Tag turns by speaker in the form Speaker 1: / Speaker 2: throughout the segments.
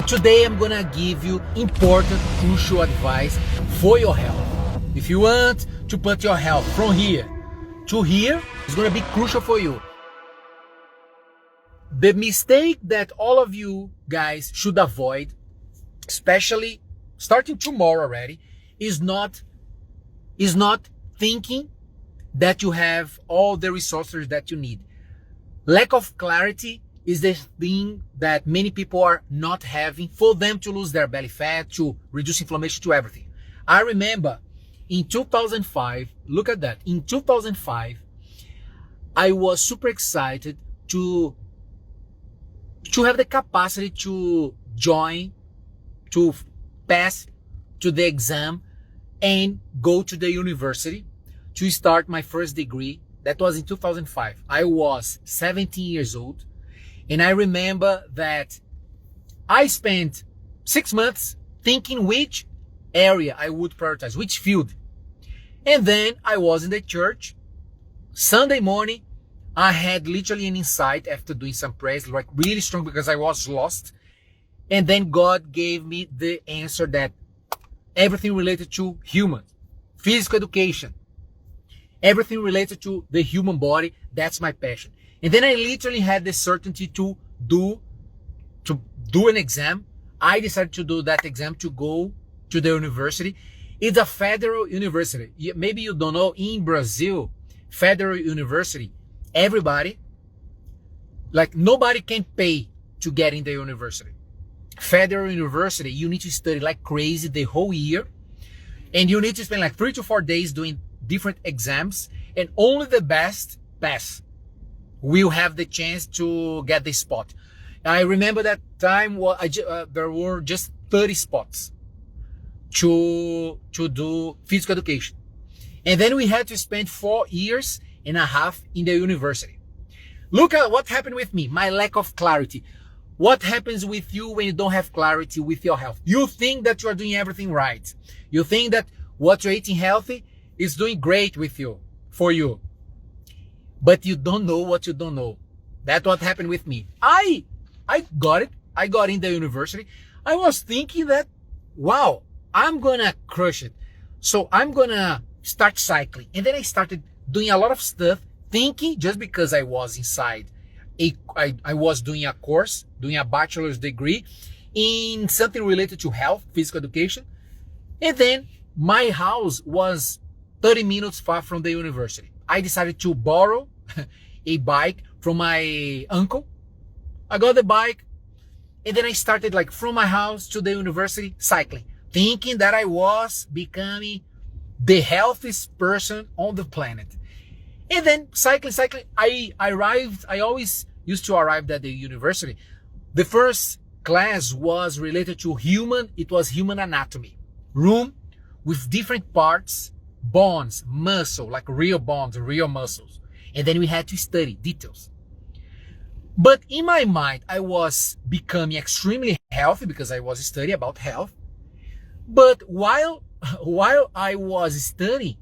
Speaker 1: Today I'm gonna give you important, crucial advice for your health. If you want to put your health from here to here, it's gonna be crucial for you. The mistake that all of you guys should avoid, especially starting tomorrow already, is not thinking that you have all the resources that you need. Lack of clarity is the thing that many people are not having for them to lose their belly fat, to reduce inflammation, to everything. I remember in 2005, look at that, in 2005, I was super excited to have the capacity to join, to pass to the exam and go to the university to start my first degree. That was in 2005. I was 17 years old. And I remember that I spent 6 months thinking which area I would prioritize, which field. And then I was in the church. Sunday morning, I had literally an insight after doing some prayers, like really strong because I was lost. And then God gave me the answer that everything related to human, physical education, everything related to the human body, that's my passion. And then I literally had the certainty to do an exam. I decided to do that exam to go to the university. It's a federal university. Maybe you don't know, in Brazil, federal university, everybody, like nobody can pay to get in the university. Federal university, you need to study like crazy the whole year. And you need to spend like 3 to 4 days doing different exams. And only the best pass will have the chance to get the spot. I remember that time there were just 30 spots to do physical education. And then we had to spend 4 years and a half in the university. Look at what happened with me, my lack of clarity. What happens with you when you don't have clarity with your health? You think that you are doing everything right. You think that what you're eating healthy is doing great for you. But you don't know what you don't know. That's what happened with me. I got it. I got in the university. I was thinking that, wow, I'm gonna crush it. So I'm gonna start cycling. And then I started doing a lot of stuff, thinking just because I was inside. I was doing a course, doing a bachelor's degree in something related to health, physical education. And then my house was 30 minutes far from the university. I decided to borrow a bike from my uncle. I got the bike and then I started like from my house to the university cycling, thinking that I was becoming the healthiest person on the planet. And then cycling, I always used to arrive at the university. The first class was related to it was human anatomy. Room with different parts, bones, muscle, like real bones, real muscles. And then we had to study details. But in my mind, I was becoming extremely healthy because I was studying about health. But while I was studying,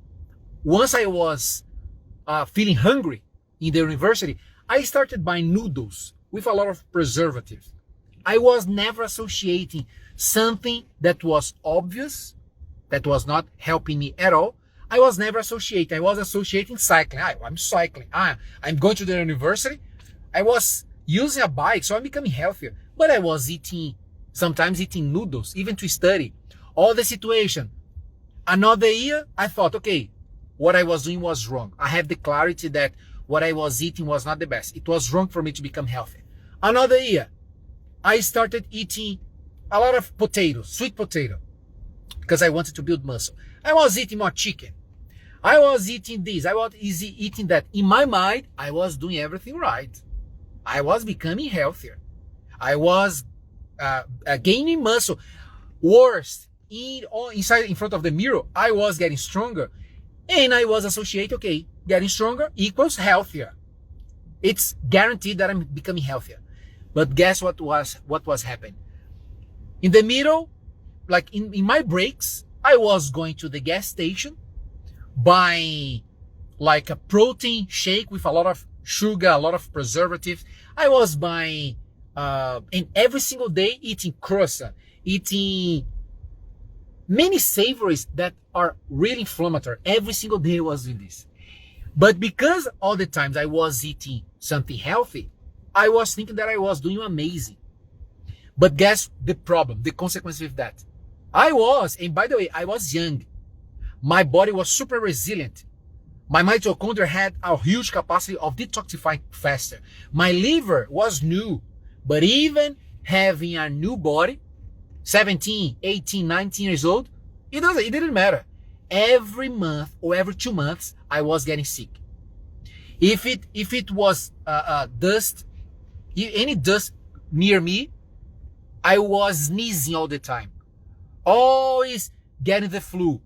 Speaker 1: once I was feeling hungry in the university, I started buying noodles with a lot of preservatives. I was never associating something that was obvious, that was not helping me at all. I was never associating. I was associating cycling. I'm cycling. I'm going to the university. I was using a bike, so I'm becoming healthier. But I was sometimes eating noodles, even to study. All the situation. Another year, I thought, okay, what I was doing was wrong. I have the clarity that what I was eating was not the best. It was wrong for me to become healthy. Another year, I started eating a lot of potatoes, sweet potato, because I wanted to build muscle. I was eating more chicken. I was eating this. I was eating that. In my mind, I was doing everything right. I was becoming healthier. I was gaining muscle. Worse, in front of the mirror, I was getting stronger. And I was associated, okay, getting stronger equals healthier. It's guaranteed that I'm becoming healthier. But guess what was happening? In the middle, like in my breaks, I was going to the gas station, buying like a protein shake with a lot of sugar, a lot of preservatives. I was buying and every single day eating croissant, eating many savories that are really inflammatory. Every single day I was doing this. But because all the times I was eating something healthy, I was thinking that I was doing amazing. But guess the problem, the consequence of that? And by the way, I was young. My body was super resilient. My mitochondria had a huge capacity of detoxifying faster. My liver was new. But even having a new body, 17, 18, 19 years old, it didn't matter. Every month or every 2 months, I was getting sick. If it was dust, any dust near me, I was sneezing all the time. Always getting the flu.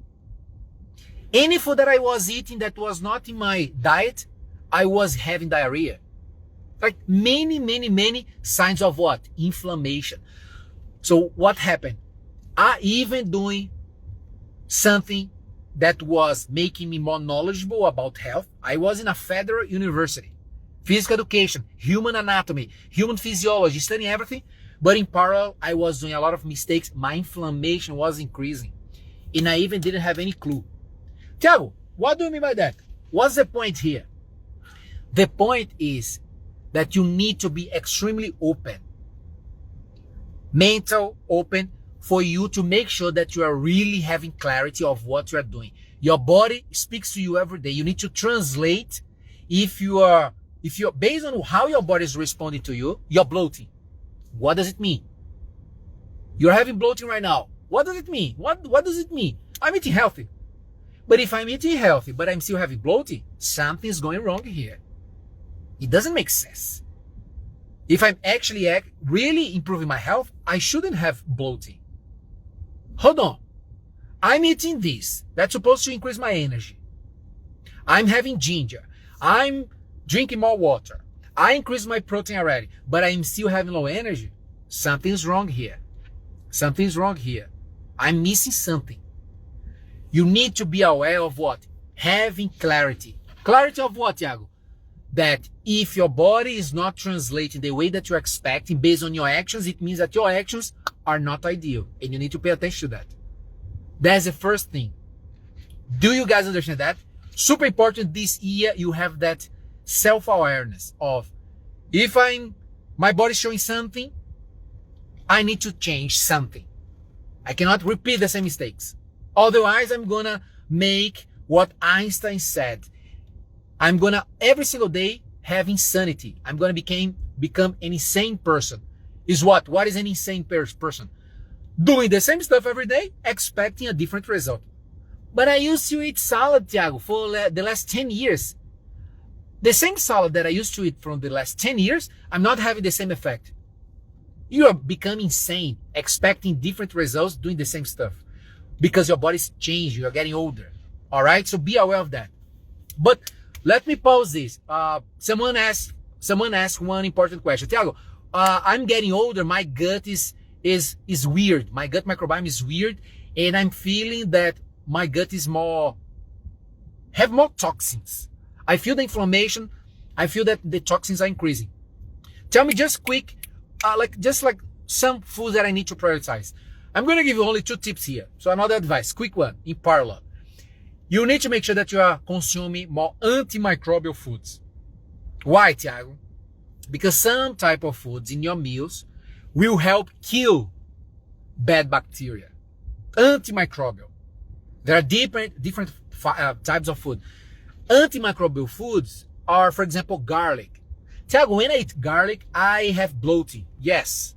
Speaker 1: Any food that I was eating that was not in my diet, I was having diarrhea. Like many signs of what? Inflammation. So what happened? I even doing something that was making me more knowledgeable about health. I was in a federal university, physical education, human anatomy, human physiology, studying everything. But in parallel, I was doing a lot of mistakes. My inflammation was increasing. And I even didn't have any clue. Thiago, what do you mean by that? What's the point here? The point is that you need to be extremely open. Mental open for you to make sure that you are really having clarity of what you are doing. Your body speaks to you every day. You need to translate if you're based on how your body is responding to you, you're bloating. What does it mean? You're having bloating right now. What does it mean? What does it mean? I'm eating healthy. But if I'm eating healthy, but I'm still having bloating, something's going wrong here. It doesn't make sense. If I'm actually really improving my health, I shouldn't have bloating. Hold on. I'm eating this. That's supposed to increase my energy. I'm having ginger. I'm drinking more water. I increased my protein already, but I'm still having low energy. Something's wrong here. Something's wrong here. I'm missing something. You need to be aware of what? Having clarity. Clarity of what, Thiago? That if your body is not translating the way that you're expecting based on your actions, it means that your actions are not ideal. And you need to pay attention to that. That's the first thing. Do you guys understand that? Super important this year, you have that self-awareness of if my body's showing something, I need to change something. I cannot repeat the same mistakes. Otherwise, I'm gonna make what Einstein said. I'm gonna every single day have insanity. I'm gonna become an insane person. Is what? What is an insane person? Doing the same stuff every day, expecting a different result. But I used to eat salad, Thiago, for the last 10 years. The same salad that I used to eat from the last 10 years, I'm not having the same effect. You are becoming insane, expecting different results, doing the same stuff. Because your body's changing, you're getting older. All right? So be aware of that. But let me pause this. Someone asked one important question. Thiago, I'm getting older. My gut is weird. My gut microbiome is weird. And I'm feeling that my gut is have more toxins. I feel the inflammation. I feel that the toxins are increasing. Tell me just quick, just some foods that I need to prioritize. I'm going to give you only 2 tips here. So another advice, quick one, in parallel. You need to make sure that you are consuming more antimicrobial foods. Why, Thiago? Because some type of foods in your meals will help kill bad bacteria. Antimicrobial. There are different types of food. Antimicrobial foods are, for example, garlic. Thiago, when I eat garlic, I have bloating. Yes.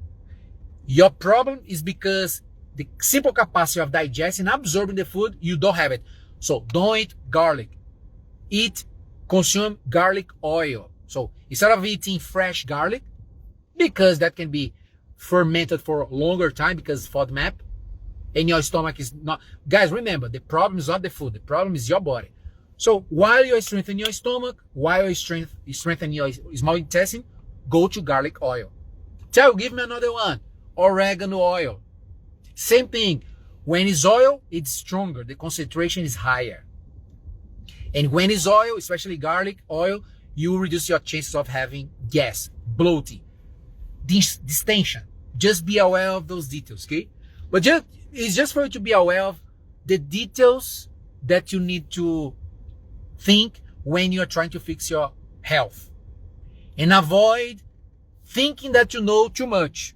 Speaker 1: Your problem is because the simple capacity of digesting and absorbing the food, you don't have it. So don't eat garlic. Consume garlic oil. So instead of eating fresh garlic, because that can be fermented for a longer time because FODMAP, and your stomach is not. Guys, remember, the problem is not the food. The problem is your body. So while you're strengthening your stomach, while you're strengthening your small intestine, go to garlic oil. Tell, give me another one. Oregano oil. Same thing. When it's oil, it's stronger. The concentration is higher. And when it's oil, especially garlic oil, you reduce your chances of having gas, bloating. distinction. Just be aware of those details, okay? But it's just for you to be aware of the details that you need to think when you're trying to fix your health. And avoid thinking that you know too much.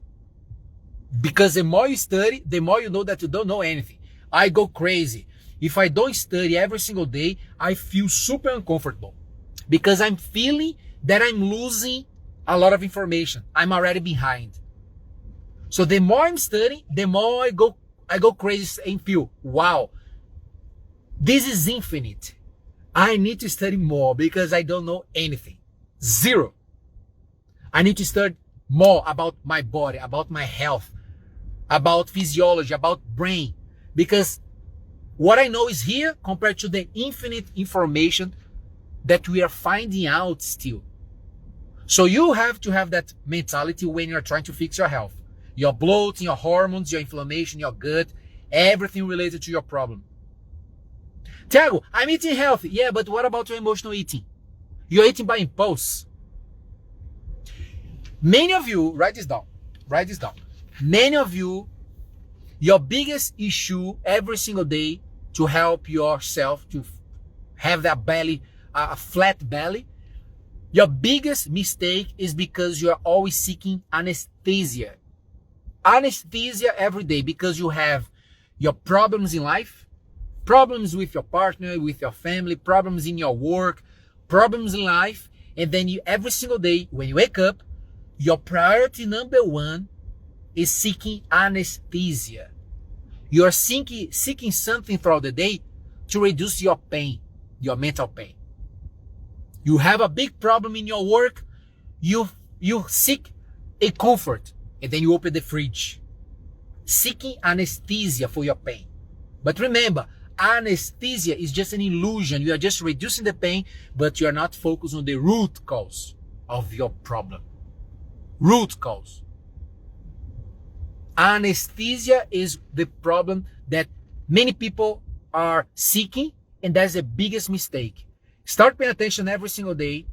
Speaker 1: Because the more you study, the more you know that you don't know anything. I go crazy. If I don't study every single day, I feel super uncomfortable. Because I'm feeling that I'm losing a lot of information. I'm already behind. So the more I'm studying, the more I go crazy and feel, wow, this is infinite. I need to study more because I don't know anything. Zero. I need to study more about my body, about my health, about physiology, about brain. Because what I know is here compared to the infinite information that we are finding out still. So you have to have that mentality when you're trying to fix your health. Your bloating, your hormones, your inflammation, your gut, everything related to your problem. Thiago, I'm eating healthy. Yeah, but what about your emotional eating? You're eating by impulse. Many of you, write this down. Many of you, your biggest issue every single day to help yourself to have that belly, a flat belly, your biggest mistake is because you're always seeking anesthesia. Anesthesia every day because you have your problems in life, problems with your partner, with your family, problems in your work, problems in life. And then every single day when you wake up, your priority number one is seeking anesthesia. You're seeking something throughout the day to reduce your pain, your mental pain. You have a big problem in your work, you seek a comfort, and then you open the fridge, seeking anesthesia for your pain. But remember, anesthesia is just an illusion. You are just reducing the pain, but you are not focused on the root cause of your problem. Root cause. Anesthesia is the problem that many people are seeking, and that's the biggest mistake. Start paying attention every single day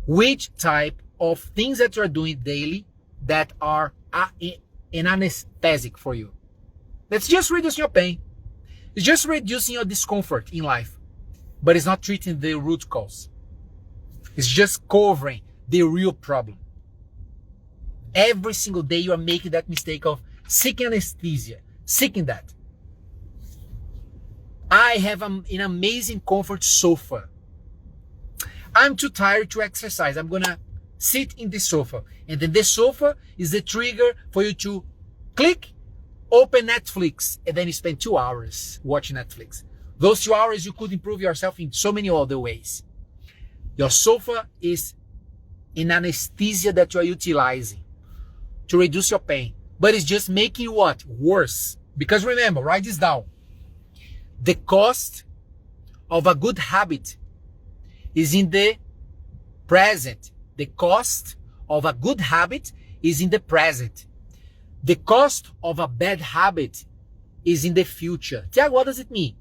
Speaker 1: which type of things that you are doing daily that are an anesthetic for you. That's just reducing your pain. It's just reducing your discomfort in life, but it's not treating the root cause. It's just covering the real problem. Every single day you are making that mistake of seeking anesthesia, seeking that. I have an amazing comfort sofa. I'm too tired to exercise. I'm gonna sit in the sofa. And then the sofa is the trigger for you to click, open Netflix, and then you spend 2 hours watching Netflix. Those 2 hours you could improve yourself in so many other ways. Your sofa is an anesthesia that you are utilizing to reduce your pain. But it's just making you what? Worse. Because remember, write this down. The cost of a good habit is in the present. The cost of a good habit is in the present. The cost of a bad habit is in the future. Tiago, what does it mean?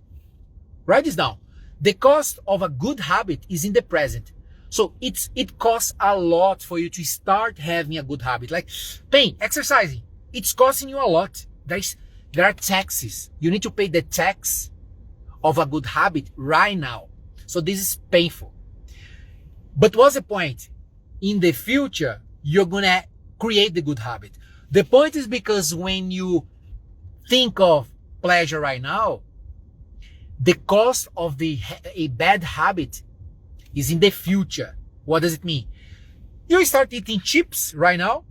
Speaker 1: Write this down. The cost of a good habit is in the present. So it costs a lot for you to start having a good habit. Like pain, exercising. It's costing you a lot. There are taxes. You need to pay the tax of a good habit right now. So this is painful. But what's the point? In the future, you're gonna create the good habit. The point is because when you think of pleasure right now, the cost of a bad habit is in the future. What does it mean? You start eating chips right now.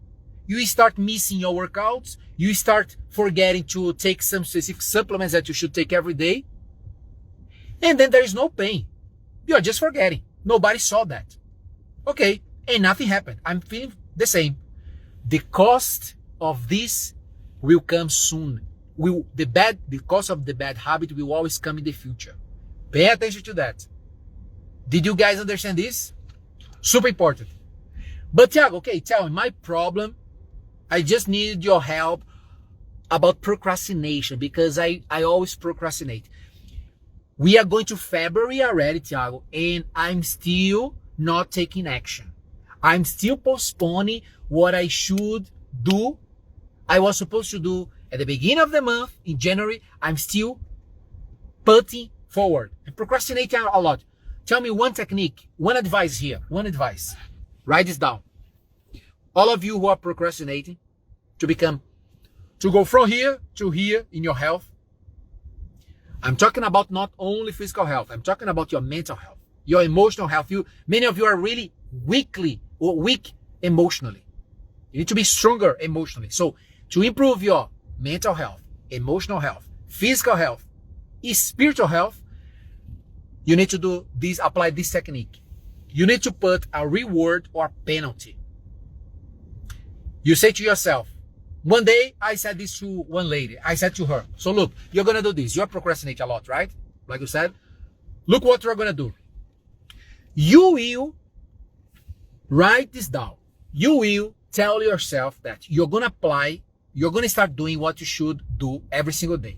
Speaker 1: You start missing your workouts. You start forgetting to take some specific supplements that you should take every day. And then there is no pain. You're just forgetting. Nobody saw that. Okay, and nothing happened. I'm feeling the same. The cost of this will come soon. The cost of the bad habit will always come in the future. Pay attention to that. Did you guys understand this? Super important. But Thiago, okay, tell me, my problem, I just need your help about procrastination because I always procrastinate. We are going to February already, Thiago, and I'm still not taking action. I'm still postponing what I should do. I was supposed to do at the beginning of the month in January. I'm still putting forward and procrastinating a lot. Tell me one technique, one advice here, one advice. Write this down. All of you who are procrastinating to go from here to here in your health. I'm talking about not only physical health. I'm talking about your mental health, your emotional health. Many of you are really weak emotionally. You need to be stronger emotionally. So to improve your mental health, emotional health, physical health, spiritual health, you need to apply this technique. You need to put a reward or penalty. You say to yourself, one day I said this to one lady. I said to her, so look, you're going to do this. You're procrastinating a lot, right? Like you said, look what you're going to do. You will write this down. You will tell yourself that you're going to start doing what you should do every single day.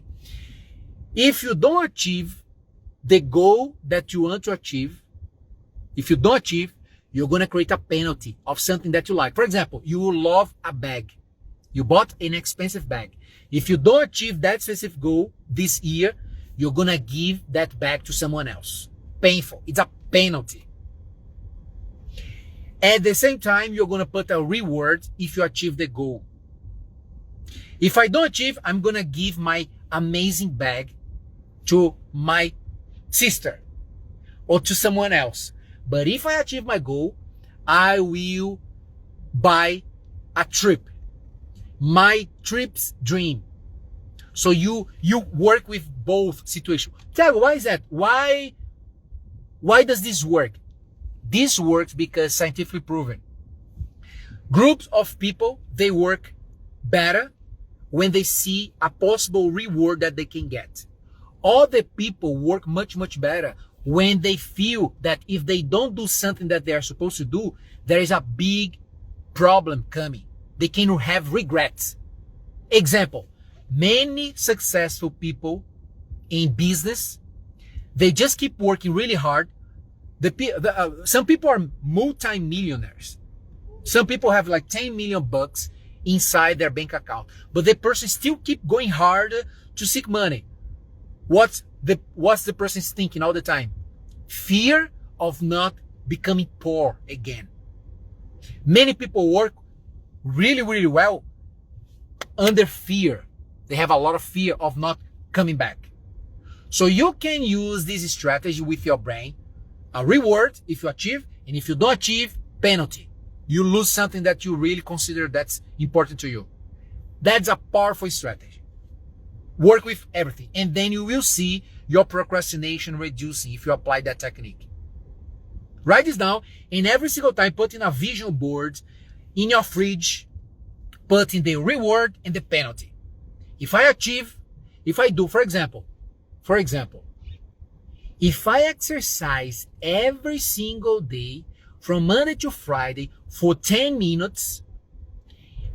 Speaker 1: If you don't achieve the goal that you want to achieve, you're going to create a penalty of something that you like. For example, you love a bag. You bought an expensive bag. If you don't achieve that specific goal this year, you're going to give that bag to someone else. Painful. It's a penalty. At the same time, you're going to put a reward if you achieve the goal. If I don't achieve, I'm going to give my amazing bag to my sister or to someone else. But if I achieve my goal, I will buy a trip. My trip's dream. So you work with both situations. Thiago, why is that? Why does this work? This works because scientifically proven. Groups of people, they work better when they see a possible reward that they can get. Other people work much, much better when they feel that if they don't do something that they are supposed to do, there is a big problem coming. They can have regrets. Example, many successful people in business, they just keep working really hard. Some people are multi-millionaires. Some people have like 10 million bucks inside their bank account, but the person still keep going hard to seek money. What's the person thinking all the time? Fear of not becoming poor again. Many people work really, really well under fear. They have a lot of fear of not coming back. So you can use this strategy with your brain. A reward if you achieve, and if you don't achieve, penalty. You lose something that you really consider that's important to you. That's a powerful strategy. Work with everything, and then you will see your procrastination reducing if you apply that technique. Write this down, and every single time put in a vision board in your fridge, put in the reward and the penalty. If I do, for example, if I exercise every single day from Monday to Friday for 10 minutes,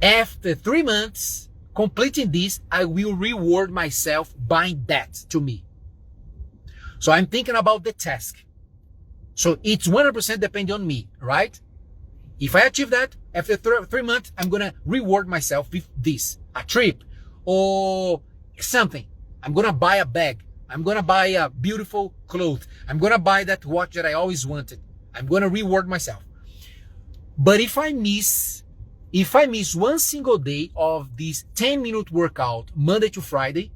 Speaker 1: after 3 months completing this, I will reward myself buying that to me. So I'm thinking about the task. So it's 100% depending on me, right? If I achieve that, after 3 months, I'm going to reward myself with this, a trip or something. I'm going to buy a bag. I'm going to buy a beautiful clothes. I'm going to buy that watch that I always wanted. I'm going to reward myself. But if I miss one single day of this 10-minute workout, Monday to Friday,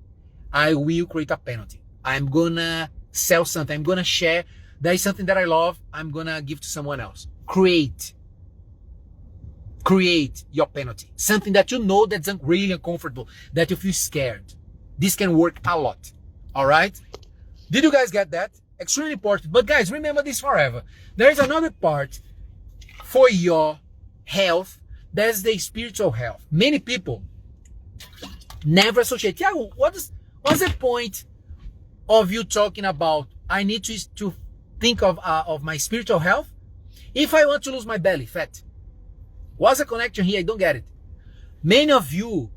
Speaker 1: I will create a penalty. I'm going to sell something. I'm going to share. There is something that I love. I'm going to give to someone else. Create your penalty. Something that you know that's really uncomfortable, that you feel scared. This can work a lot. All right? Did you guys get that? Extremely important. But guys, remember this forever. There is another part for your health. That's the spiritual health. Many people never associate. Yeah, what's the point of you talking about I need to think of my spiritual health if I want to lose my belly fat? What's the connection here? I don't get it. Many of you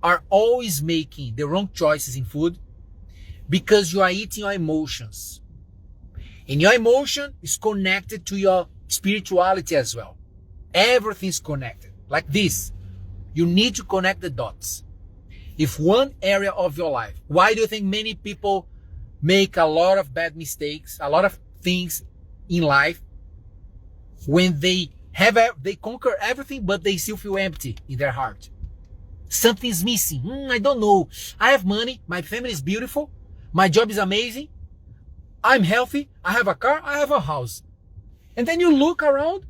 Speaker 1: are always making the wrong choices in food because you are eating your emotions. And your emotion is connected to your spirituality as well. Everything's connected. like this. You need to connect the dots. If one area of your life, why do you think many people make a lot of bad mistakes, a lot of things in life, when they conquer everything, but they still feel empty in their heart? Something's missing. I don't know. I have money. My family is beautiful. My job is amazing. I'm healthy. I have a car. I have a house. And then you look around,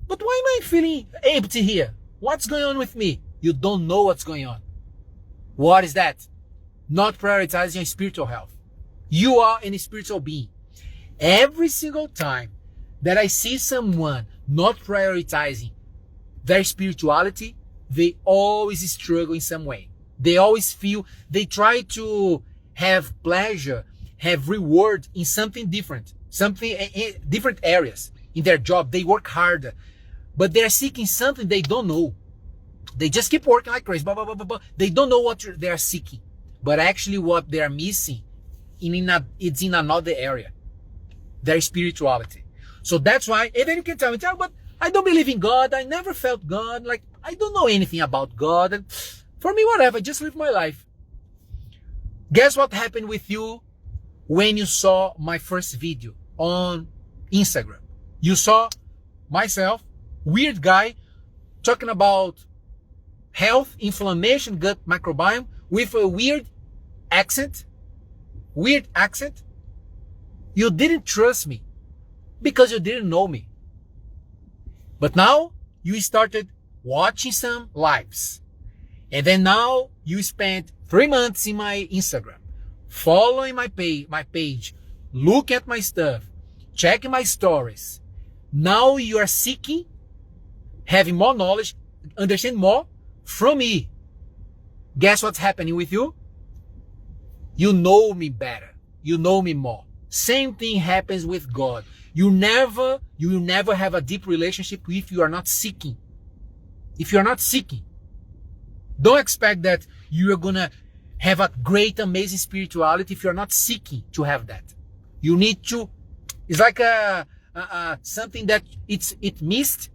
Speaker 1: but why am I feeling empty here? What's going on with me? You don't know what's going on. What is that? Not prioritizing your spiritual health. You are a spiritual being. Every single time that I see someone not prioritizing their spirituality, they always struggle in some way. They always feel, they try to have pleasure, have reward in something different, something in different areas. In their job, they work harder, but they're seeking something they don't know. They just keep working like crazy. Blah, blah, blah, blah, blah. They don't know what they are seeking, but actually what they are missing it's in another area, their spirituality. So that's why, and then you can tell me, but I don't believe in God. I never felt God. Like, I don't know anything about God. And for me, whatever, just live my life. Guess what happened with you when you saw my first video on Instagram? You saw myself, weird guy, talking about health, inflammation, gut microbiome with a weird accent. Weird accent. You didn't trust me because you didn't know me. But now you started watching some lives. And then now you spent 3 months in my Instagram, following my page, look at my stuff, checking my stories. Now you are seeking, having more knowledge, understand more from me. Guess what's happening with you? You know me better. You know me more. Same thing happens with God. You will never have a deep relationship if you are not seeking. If you are not seeking, don't expect that you are gonna have a great, amazing spirituality if you are not seeking to have that. You need to. It's like something that it missed,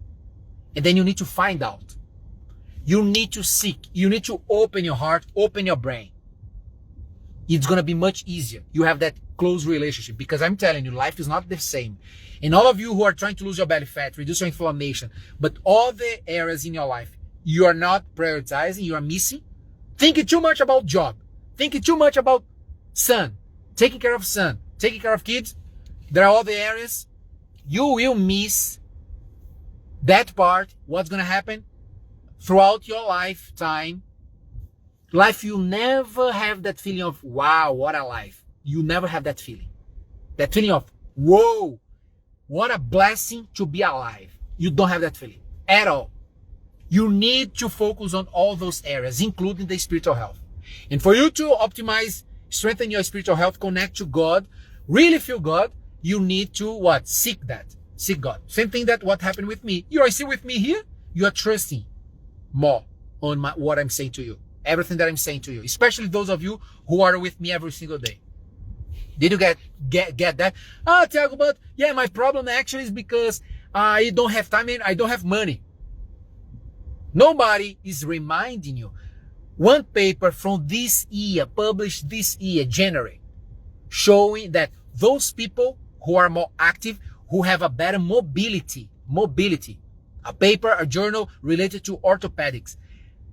Speaker 1: and then you need to find out. You need to seek. You need to open your heart, open your brain. It's going to be much easier. You have that close relationship, because I'm telling you, life is not the same. And all of you who are trying to lose your belly fat, reduce your inflammation, but all the areas in your life you are not prioritizing, you are missing, thinking too much about job, thinking too much about son, taking care of kids, there are all the areas you will miss that part. What's going to happen throughout your lifetime? Life, you'll never have that feeling of, wow, what a life. You never have that feeling. That feeling of, whoa, what a blessing to be alive. You don't have that feeling at all. You need to focus on all those areas, including the spiritual health. And for you to optimize, strengthen your spiritual health, connect to God, really feel God, you need to what? Seek that. Seek God. Same thing that what happened with me. You are still with me here. You are trusting more on what I'm saying to you. Everything that I'm saying to you, especially those of you who are with me every single day. Did you get that? Thiago, but yeah, my problem actually is because I don't have time and I don't have money. Nobody is reminding you. One paper from this year, published this year, January, showing that those people who are more active, who have a better mobility, a paper, a journal related to orthopedics,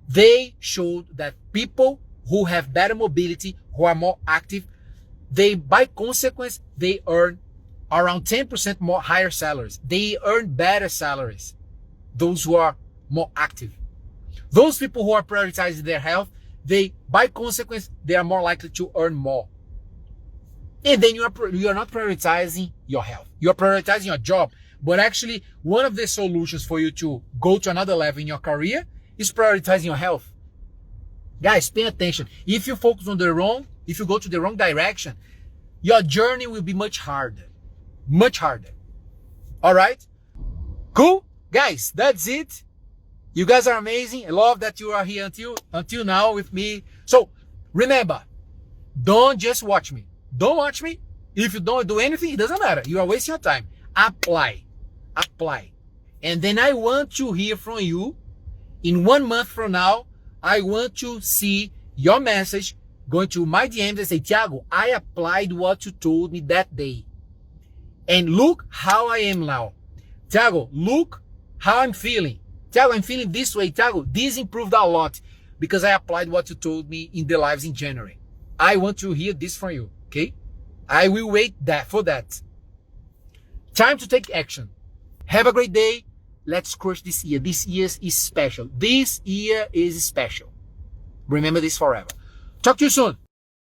Speaker 1: they showed that people who have better mobility, who are more active, they, by consequence, they earn around 10% more higher salaries. They earn better salaries. Those who are more active. Those people who are prioritizing their health, they, by consequence, they are more likely to earn more. And then you are not prioritizing your health. You are prioritizing your job. But actually, one of the solutions for you to go to another level in your career is prioritizing your health. Guys, pay attention. If you focus on if you go to the wrong direction, your journey will be much harder. Much harder. All right? Cool? Guys, that's it. You guys are amazing. I love that you are here until now with me. So remember, don't just watch me. Don't watch me. If you don't do anything, it doesn't matter. You are wasting your time. Apply. And then I want to hear from you In 1 month from now, I want to see your message going to my DMs and say, Thiago, I applied what you told me that day. And look how I am now. Thiago, look how I'm feeling. Thiago, I'm feeling this way. Thiago, this improved a lot because I applied what you told me in the lives in January. I want to hear this from you, okay? I will wait for that. Time to take action. Have a great day. Let's crush this year. This year is special. This year is special. Remember this forever. Talk to you soon.